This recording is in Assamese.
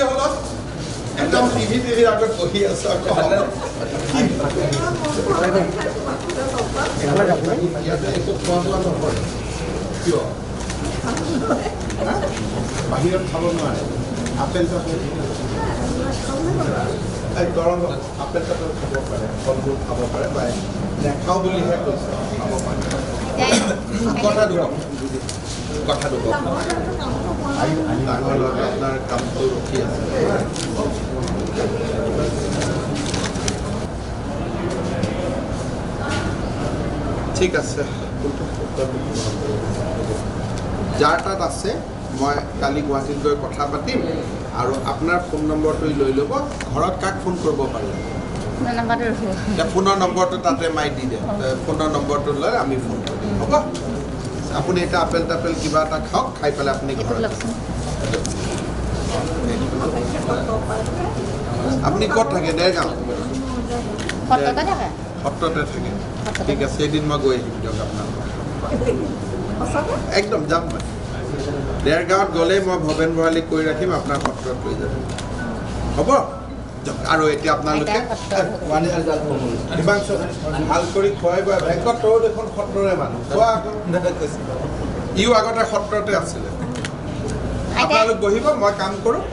হলত একদম টিভিৰ আগত বহি আছে ইয়াতে একো খোৱা বোৱা নকৰে কিয় বাহিৰত খাব নোৱাৰে আপেল চাপেল গৰম আপেল চাপেল খাব পাৰে ফলবোৰ খাব পাৰে বা নেখাওঁ বুলিহে কৈছে খাব পাৰে কথাটো ডাঙৰ লগত আপোনাৰ কামটো ৰখি আছে ঠিক আছে যাৰ তাত আছে মই কালি গুৱাহাটীত গৈ কথা পাতিম আৰু আপোনাৰ ফোন নম্বৰটো লৈ ল'ব ঘৰত কাক ফোন কৰিব পাৰিম ফোনৰ নম্বৰটো তাতে মাৰি দি দে ফোনৰ নম্বৰটো লৈ আমি ফোন কৰিম হ'ব আপুনি এতিয়া আপেল তাপেল কিবা এটা খাওক খাই পেলাই আপুনি ঘৰত আপুনি ক'ত থাকে দেৰগাঁও সত্ৰতে থাকে ঠিক আছে এদিন মই গৈ আহিম দিয়ক আপোনাৰ একদম যাম মই দেৰগাঁৱত গ'লেই মই ভৱেন ভৰালীক কৈ ৰাখিম আপোনাৰ সত্ৰত লৈ যাব হ'ব আৰু এতিয়া আপোনালোকে ভাল কৰি খুৱাই বোৱাই বেংকত তয়ো দেখোন সত্ৰৰে মানুহ খোৱা ইও আগতে সত্ৰতে আছিলে আপোনালোক বহিব মই কাম কৰোঁ